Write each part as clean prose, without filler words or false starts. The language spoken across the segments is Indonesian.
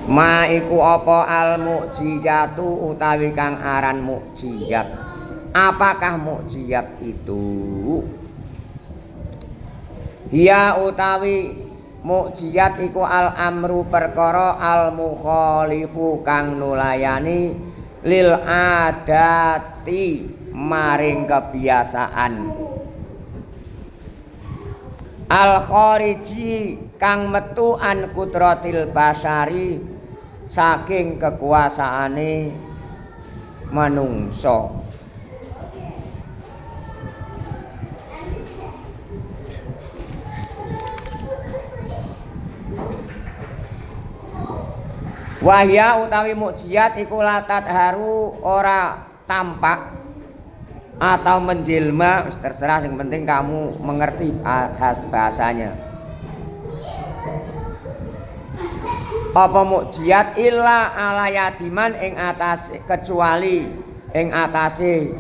Ma iku apa al mukjizatu utawi kang aran mukjizat. Apakah mukjizat itu? Hiya utawi mukjizat iku al amru perkara al mukhalifu kang nulayani lil adati maring kebiasaan. Al khariji kang metu an kudratil basari saking kekuasaane manungsa. Wahya utawi mukjizat iku latat haru ora tampak atau menjelma, terserah, yang penting kamu mengerti bahasanya. Apa mukjizat illa ala yadiman ing atas, kecuali ing atase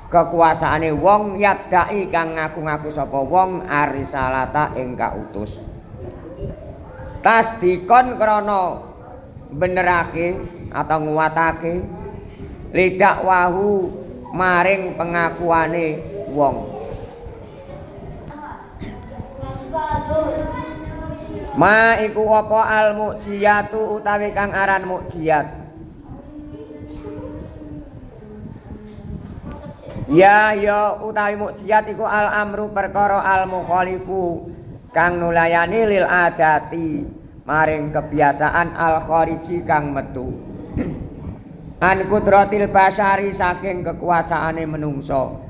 kekuasaane wong yadai kang ngaku-ngaku sapa wong arisalata ing kautus. Tasdikon krana benerake atau nguwatake lidak wahu maring pengakuane wong. Ma iku apa al mukjizatu utawi kang aran mukjizat. Ya utawi mukjizat iku al amru perkara al mukhalifu kang nulayani lil adati maring kebiasaan al khariji kang metu an kudratil basari saking kekuasaane menungso.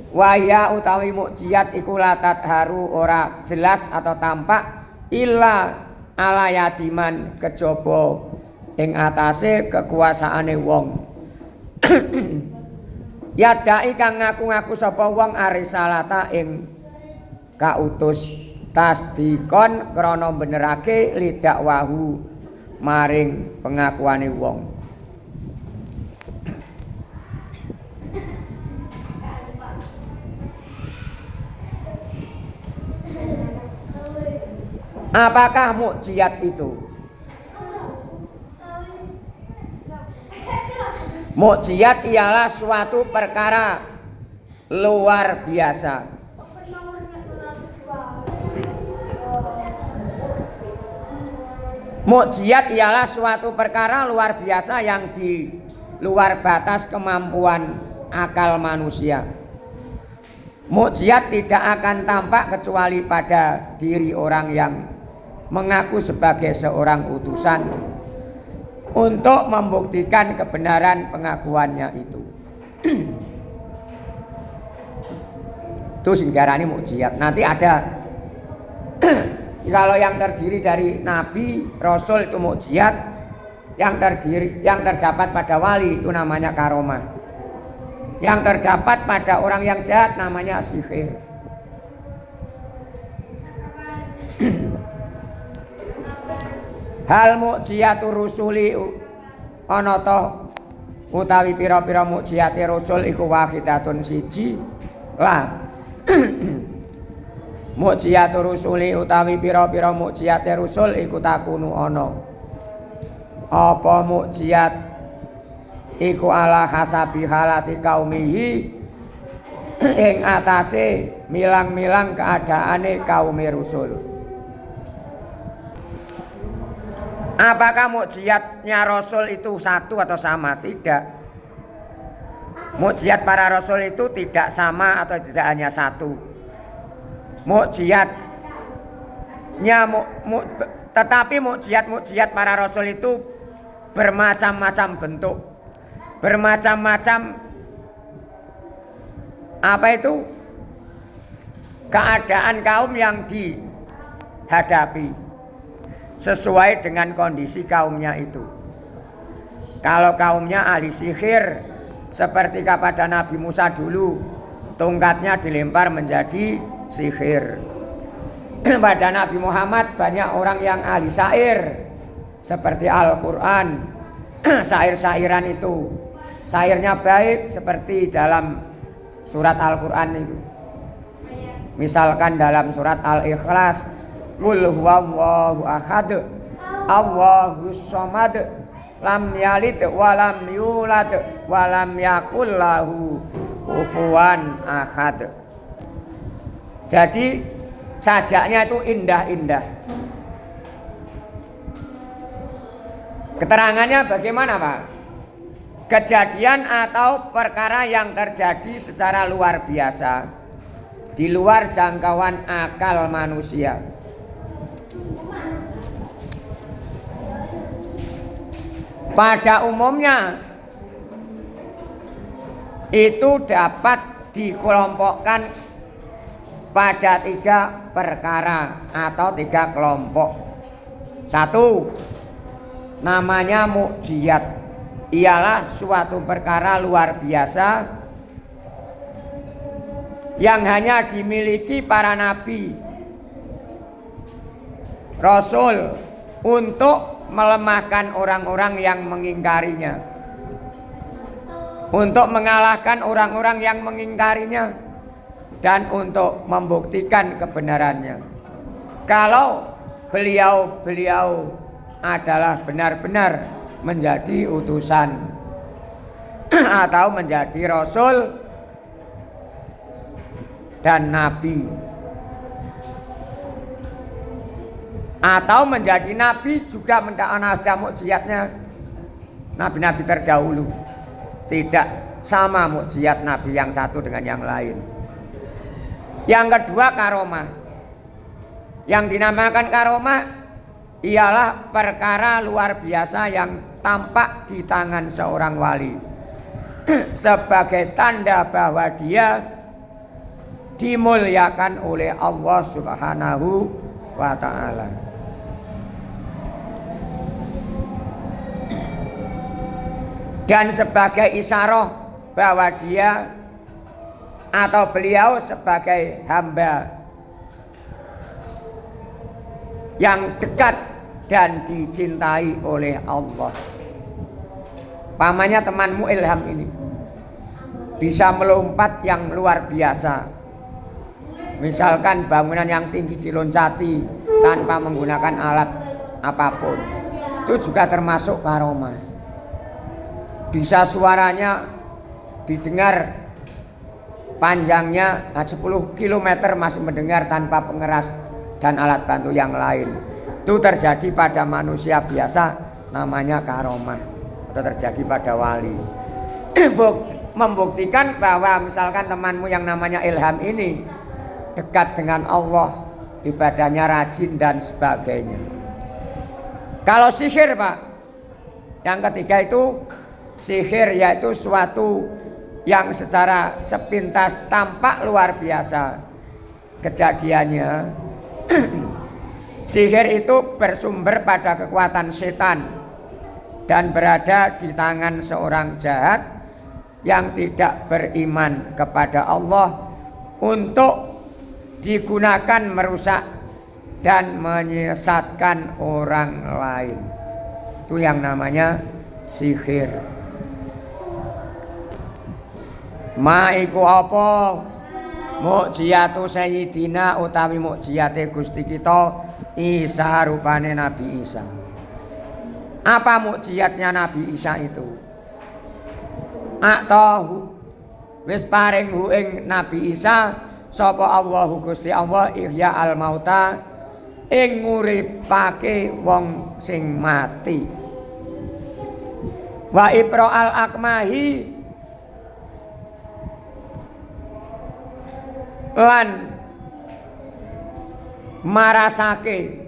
Wahya utawi mukjizat iku latat haru ora jelas atau tampak illa ala yadiman kejaba ing atase kekuasaane wong. Yadai kang ngaku-ngaku sapa wong arisalata ing kautus. Tasdikon krana benerake lidak wahu maring pengakuane wong. Apakah mukjizat itu? Mukjizat ialah suatu perkara luar biasa. Mukjizat ialah suatu perkara luar biasa yang di luar batas kemampuan akal manusia. Mukjizat tidak akan tampak kecuali pada diri orang yang mengaku sebagai seorang utusan untuk membuktikan kebenaran pengakuannya itu. Itu sing diarani mukjizat. Nanti ada kalau yang terdiri dari nabi, rasul itu mukjizat, yang terdapat pada wali itu namanya karomah. Yang terdapat pada orang yang jahat namanya sihir. Hal mukjizatu rusuli ana ta utawi pira-pira mukjizate rasul iku wahidatun siji lah. Mukjizatu rusuli utawi pira-pira mukjizate rusul iku takunu ana. Apa mukjizat iku ala hasabi halati kaumihi ing atase milang-milang keadaane kaum rusul. Apakah mukjizatnya rasul itu satu atau sama? Tidak. Mukjizat para rasul itu tidak sama atau tidak hanya satu. Tetapi mukjizat para rasul itu bermacam-macam bentuk, bermacam-macam apa itu keadaan kaum yang dihadapi sesuai dengan kondisi kaumnya itu. Kalau kaumnya ahli sihir seperti kepada Nabi Musa dulu, tongkatnya dilempar menjadi sihir. Pada Nabi Muhammad banyak orang yang ahli syair seperti Al-Quran. Syair-syairan itu syairnya baik seperti dalam surat Al-Quran itu. Misalkan dalam surat Al-Ikhlas, Qul huwallahu ahad, Allahus Samad lam yalid walam yulad walam yakul lahu kufuwan ahad. Jadi sajaknya itu indah-indah. Keterangannya bagaimana, Pak? Kejadian atau perkara yang terjadi secara luar biasa, di luar jangkauan akal manusia. Pada umumnya itu dapat dikelompokkan pada 3 perkara atau 3 kelompok. 1, namanya mukjizat, ialah suatu perkara luar biasa yang hanya dimiliki para nabi, rasul untuk melemahkan orang-orang yang mengingkarinya, untuk mengalahkan orang-orang yang mengingkarinya, dan untuk membuktikan kebenarannya. Kalau beliau adalah benar-benar menjadi utusan atau menjadi rasul dan nabi, atau menjadi nabi juga mendakwahkan mukjizatnya nabi-nabi terdahulu. Tidak sama mukjizat nabi yang satu dengan yang lain. Yang kedua, karomah. Yang dinamakan karomah ialah perkara luar biasa yang tampak di tangan seorang wali sebagai tanda bahwa dia dimuliakan oleh Allah Subhanahu wa ta'ala. Dan sebagai isyarah bahwa dia atau beliau sebagai hamba yang dekat dan dicintai oleh Allah. Pamannya temanmu Ilham ini bisa melompat yang luar biasa. Misalkan bangunan yang tinggi diloncati tanpa menggunakan alat apapun, itu juga termasuk karomah. Bisa suaranya didengar panjangnya 10 km masih mendengar tanpa pengeras dan alat bantu yang lain. Itu terjadi pada manusia biasa, namanya karomah. Itu terjadi pada wali. Membuktikan bahwa misalkan temanmu yang namanya Ilham ini dekat dengan Allah, ibadahnya rajin dan sebagainya. Kalau sihir, Pak, yang ketiga itu sihir, yaitu suatu yang secara sepintas tampak luar biasa kejadiannya. Sihir itu bersumber pada kekuatan setan dan berada di tangan seorang jahat yang tidak beriman kepada Allah untuk digunakan merusak dan menyesatkan orang lain. Itu yang namanya sihir. Maiku apa? Mukjizatu Sayyidina utawi mukjizate Gusti kita Isa, rupane Nabi Isa. Apa mukjizatnya Nabi Isa itu? Atahu wis paring hu ing Nabi Isa sapa Allahu Gusti Allah ihya al mauta ing nguripake wong sing mati. Wa ibra al akmahi lan marasake,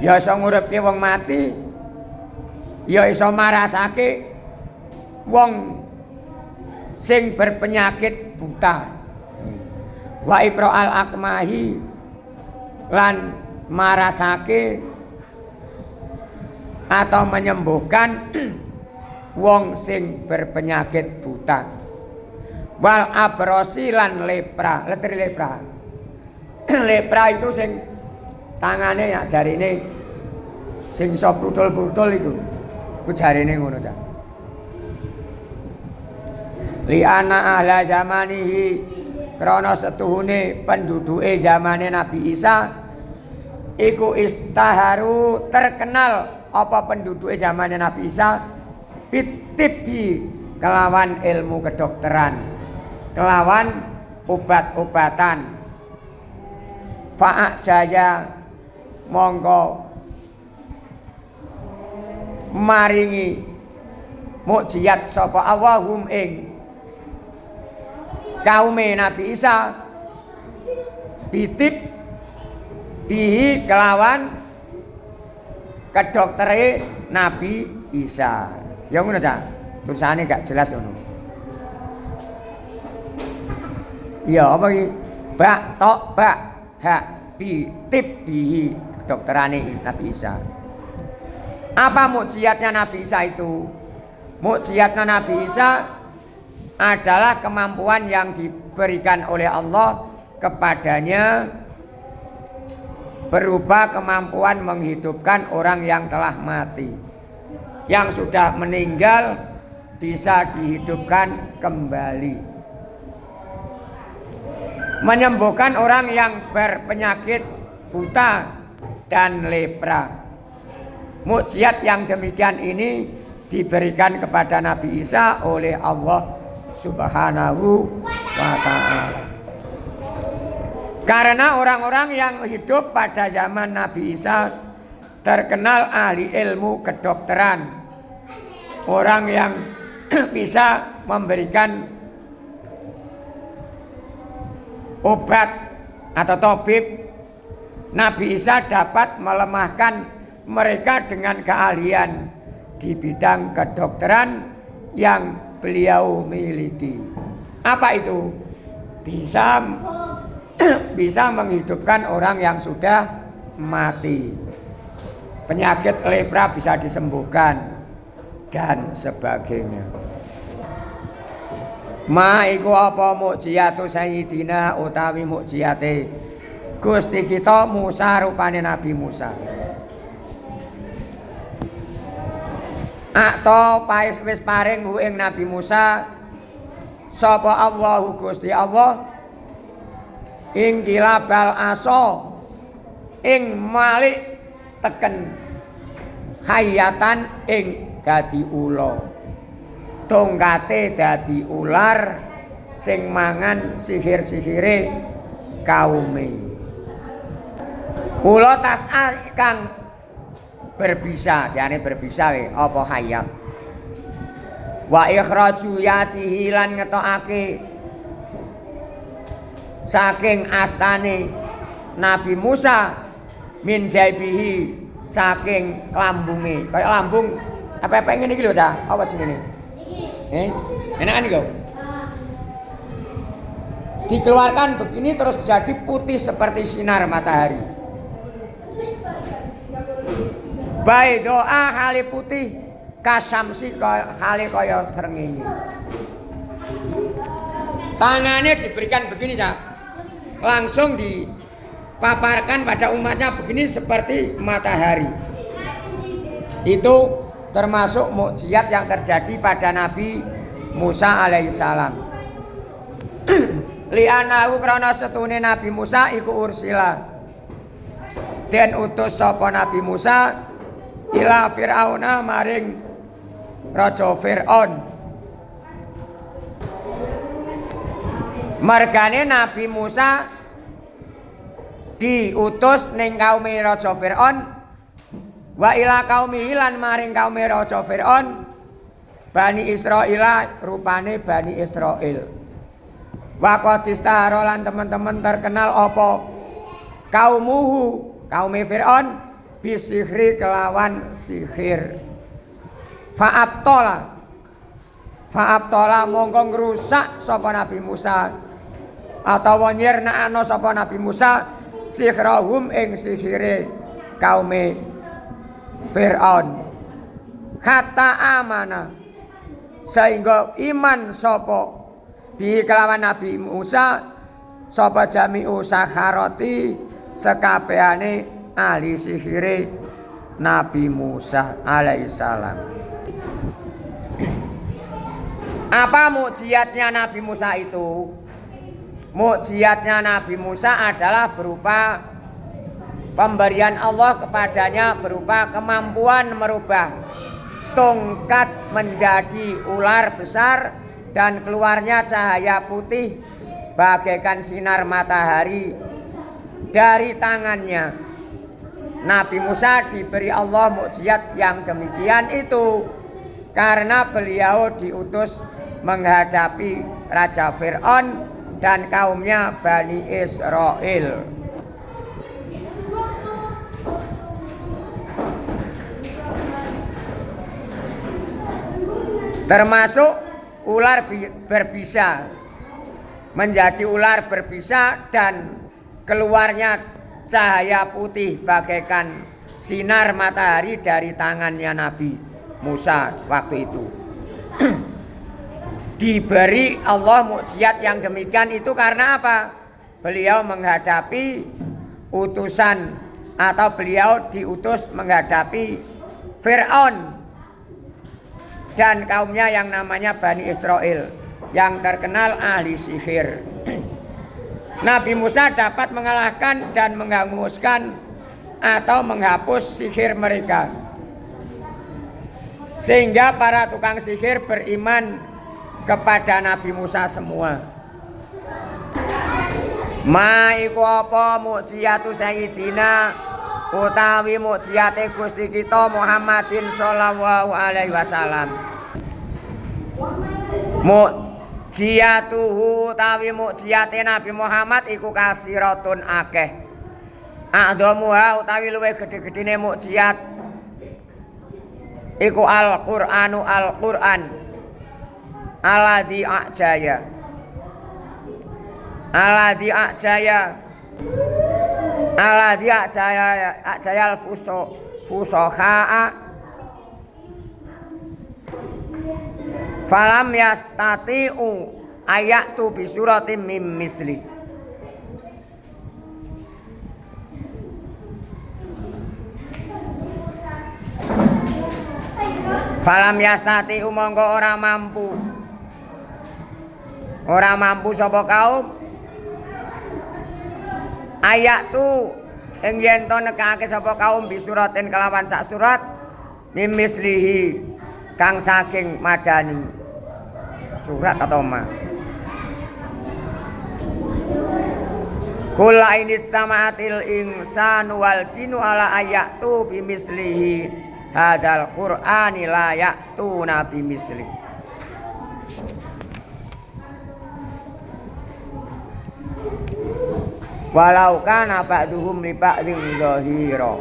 ya iso nguripke wong mati, ya iso marasake wong sing berpenyakit buta. Wa ibra al akmahi lan marasake atau menyembuhkan wong sing berpenyakit buta. Wal abrosi lan lepra, letri lepra. Lepra itu sing tangane ya jarine sing iso brudul-brudul iku. Ku jarine ngono, Cak. Li ana ahla zamanihi krana setuhune penduduke zamane Nabi Isa iku istaharu terkenal apa penduduk zaman Nabi Isa bitibbi kelawan ilmu kedokteran, kelawan obat-obatan. Fa'ak jaya mongko maringi mukjizat sapa Allahum ing kaume Nabi Isa bitib bihi kelawan kedoktere Nabi Isa. Ya ngono ta? Tulisane gak jelas ngono. Ya apa iki? Bak tok bak hak bitib bihi kedokterane Nabi Isa. Apa mukjizatnya Nabi Isa itu? Mukjizatnya Nabi Isa adalah kemampuan yang diberikan oleh Allah kepadanya berupa kemampuan menghidupkan orang yang telah mati. Yang sudah meninggal bisa dihidupkan kembali. Menyembuhkan orang yang berpenyakit buta dan lepra. Mukjizat yang demikian ini diberikan kepada Nabi Isa oleh Allah Subhanahu wa ta'ala. Karena orang-orang yang hidup pada zaman Nabi Isa terkenal ahli ilmu kedokteran, orang yang bisa memberikan obat atau tabib. Nabi Isa dapat melemahkan mereka dengan keahlian di bidang kedokteran yang beliau miliki. Apa itu? Bisa menghidupkan orang yang sudah mati. Penyakit lepra bisa disembuhkan dan sebagainya. Ma iku apa mukjizatu sayyidina utawi mukjizate Gusti kita Musa rupane Nabi Musa. Akto pais wis paring ing Nabi Musa sapa Allahu Gusti Allah ing kilabal aso ing malik teken hayatan ing dadi ula, tongkate dadi ular sing mangan sihir-sihire kaume. Ula tas'a kang berbisa, jane berbisa apa hayat. Wa ikhraju yatihi lan ngetokake saking astane Nabi Musa min jaibihi saking lambunge. Kayak lambung apa ngene iki lho, Cah. Apa sing ngene? Enakan iki lho. Dikeluarkan begini terus jadi putih seperti sinar matahari. Baik doa hale putih kasamsi hale kaya srengenge. Tangannya diberikan begini, Cak. Langsung dipaparkan pada umatnya begini seperti matahari. Itu termasuk mukjizat yang terjadi pada Nabi Musa alaihissalam. Li'anahu krana setune Nabi Musa iku ursila. Den utus sapa Nabi Musa ila Fir'auna maring Raja Fir'aun. Margane Nabi Musa diutus ning kaume Raja Fir'aun wa ila kaumihi lan maring kaume Raja Fir'aun Bani Israil rupane Bani Israil. Wa qadistara lan teman-teman terkenal apa kaumuhu kaume Fir'aun bisihri kelawan sihir. Fa'abtola mongko ngrusak sapa Nabi Musa atau nyirnakno sapa Nabi Musa sihrahum ing sihire kaume Fir'aun. Hatta amana sehingga iman sapa di kelawan Nabi Musa sapa jami'u saharati sekabehane ahli sihire Nabi Musa alaihissalam. Apa mukjizatnya Nabi Musa itu? Mukjizatnya Nabi Musa adalah berupa pemberian Allah kepadanya berupa kemampuan merubah tongkat menjadi ular besar dan keluarnya cahaya putih bagaikan sinar matahari dari tangannya. Nabi Musa diberi Allah mukjizat yang demikian itu karena beliau diutus menghadapi Raja Fir'aun dan kaumnya Bani Israel. Termasuk ular berbisa, menjadi ular berbisa dan keluarnya cahaya putih bagaikan sinar matahari dari tangannya Nabi Musa waktu itu. Diberi Allah mukjizat yang demikian itu karena apa? Beliau menghadapi utusan atau beliau diutus menghadapi Fir'aun dan kaumnya yang namanya Bani Israel yang terkenal ahli sihir. Nabi Musa dapat mengalahkan dan menghanguskan atau menghapus sihir mereka, sehingga para tukang sihir beriman kepada Nabi Musa semua. Ma iku apa mukjizatu sayyidina utawi mukjizate Gusti kita Muhammadin sallallahu alaihi wasallam. Mukjizatuhu utawi mukjizate Nabi Muhammad iku kasiratun akeh. A'dhamuha utawi luwih gedhe-gedhene mukjizat iku Al-Qur'anu Al-Qur'an alladzi a'jaya al-fusohaa falam yastati'u ayatu bisuratim mim misli. Falam yastati'u monggo ora mampu sapa kaum ayat tu ing yen to nekake sapa kaum bisuratin kelawan sak surat mimislihi kang saking madani surat atau ma kula ini samaatil insanu wal jinu ala ayatu bimislihi hadal qur'ani la ya'tu nabi mislihi. Walau kana ba'duhum li ba'din zahira.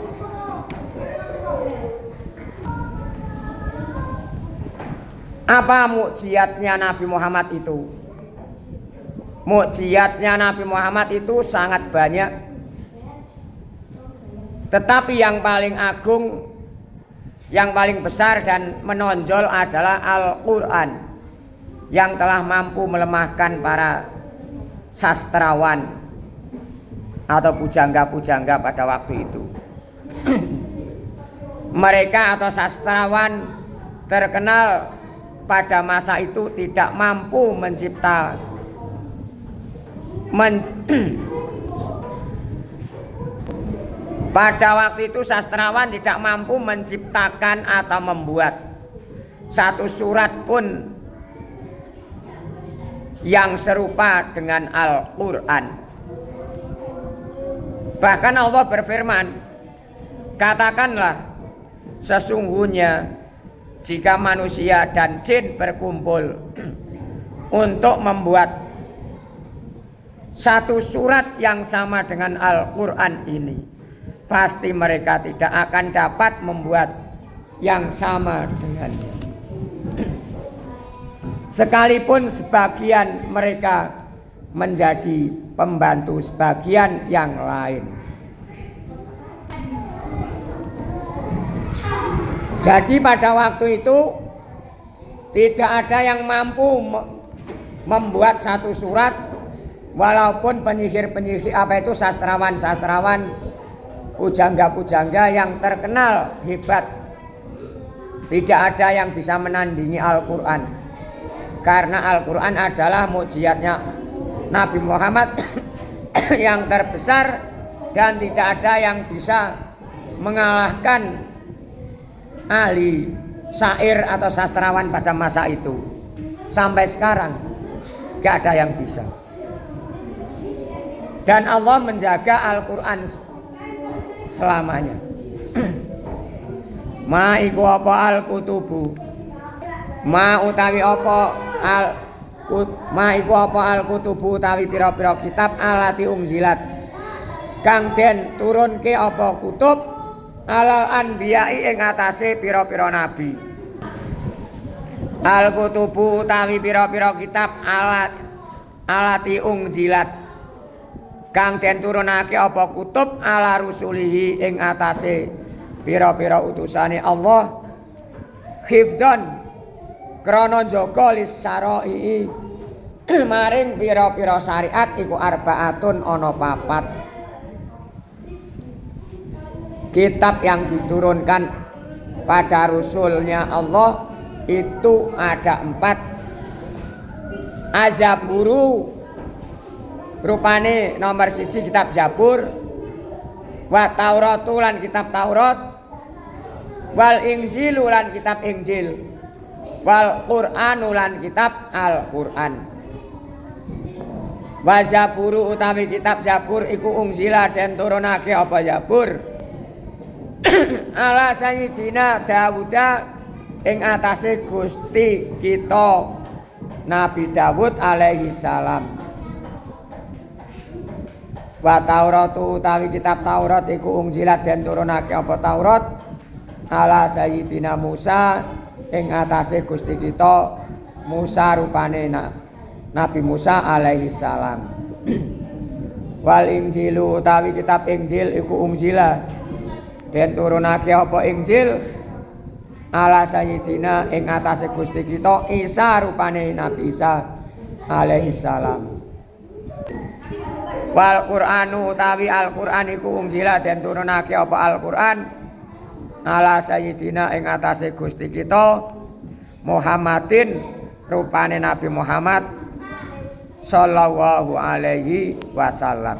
Apa mukjizatnya Nabi Muhammad itu? Mukjizatnya Nabi Muhammad itu sangat banyak. Tetapi yang paling agung, yang paling besar dan menonjol adalah Al-Qur'an yang telah mampu melemahkan para sastrawan atau pujangga-pujangga pada waktu itu. Mereka atau sastrawan terkenal pada masa itu tidak mampu mencipta pada waktu itu sastrawan tidak mampu menciptakan atau membuat satu surat pun yang serupa dengan Al-Qur'an. Bahkan Allah berfirman, katakanlah sesungguhnya jika manusia dan jin berkumpul untuk membuat satu surat yang sama dengan Al-Qur'an ini, pasti mereka tidak akan dapat membuat yang sama dengannya. Sekalipun sebagian mereka menjadi pembantu sebagian yang lain. Jadi pada waktu itu tidak ada yang mampu membuat satu surat, walaupun penyihir-penyihir sastrawan-sastrawan, pujangga-pujangga yang terkenal hebat, tidak ada yang bisa menandingi Al-Qur'an. Karena Al-Qur'an adalah mukjizatnya Nabi Muhammad yang terbesar dan tidak ada yang bisa mengalahkan ahli syair atau sastrawan pada masa itu. Sampai sekarang gak ada yang bisa. Dan Allah menjaga Al-Quran selamanya. Ma iku apa al-kutubu, ma utawi apa al-kutubu utawi pira-pira kitab alati unzilat kang den turunke apa kutub alal anbiya'i ing atase pira-pira nabi. Al-kutubu utawi pira-pira kitab alati unzilat kang den turunake apa kutub ala rusulihi ing atase pira-pira utusane Allah hifdzan krana jaga lis syara'i maring pira-pira syariat iku arbaatun ana papat. Kitab yang diturunkan pada Rasulnya Allah itu ada 4. Azaburu rupane nomor 1 kitab Zabur, wa Tauratu lan kitab Taurat, wal Injilu lan kitab Injil, wal Qur'anu lan kitab Al-Qur'an. Wa Zaburu utawi kitab Zabur iku unzila den turunake apa Zabur ala Sayyidina Dawuda ing atase Gusti kita Nabi Dawud alaihi salam. Wa Tauratu utawi kitab Taurat iku unzilat den turunake apa Taurat ala Sayyidina Musa ing atase Gusti kita Musa rupane Nabi Musa alaihi salam. Wal Injilu utawi kitab Injil iku unzila den turunake apa Injil ala Sayyidina ing atase Gusti kita Isa rupane Nabi Isa alaihi salam. Wal Qur'anu utawi Al-Qur'an iku unzila den turunake apa Al-Qur'an ala Sayyidina ing atase Gusti kita Muhammadin rupane Nabi Muhammad sallallahu alaihi wasallam.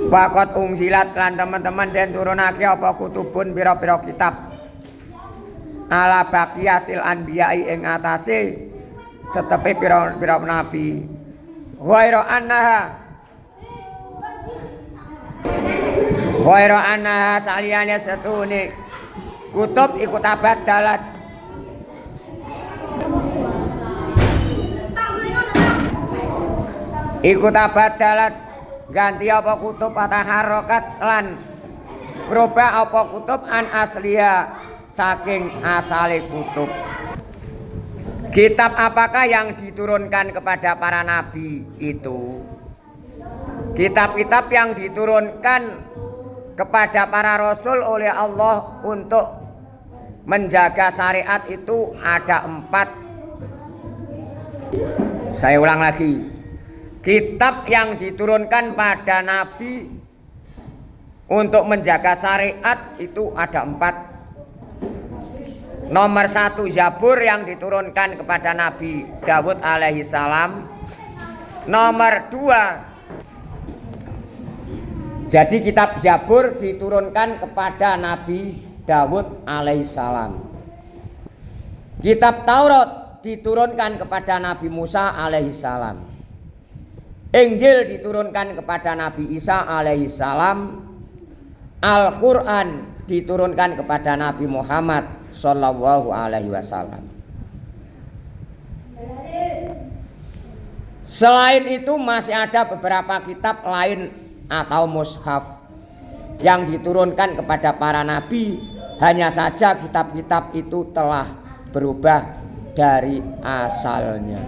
Waqat unzilat lan teman-teman den turunake apa kutubun pira-pira kitab ala baqiyatil anbiya'i ing atase tetepe pira-pira nabi. Ghaira annaha saliyane setune kutub iku tabaddalat iku tabaddalat ganti apa kutub ataharokat lan berubah apa kutub an asliya saking asale kutub. Kitab apakah yang diturunkan kepada para nabi itu? Kitab-kitab yang diturunkan kepada para rasul oleh Allah untuk menjaga syariat itu ada 4. Saya ulang lagi. Kitab yang diturunkan pada nabi untuk menjaga syariat itu ada 4. Nomor 1 Zabur yang diturunkan kepada Nabi Dawud alaihi salam. Nomor 2, jadi kitab Zabur diturunkan kepada Nabi Dawud alaihi salam. Kitab Taurat diturunkan kepada Nabi Musa alaihi salam. Injil diturunkan kepada Nabi Isa alaihi salam. Al-Qur'an diturunkan kepada Nabi Muhammad sallallahu alaihi wasallam. Selain itu masih ada beberapa kitab lain atau mushaf yang diturunkan kepada para nabi. Hanya saja kitab-kitab itu telah berubah dari asalnya.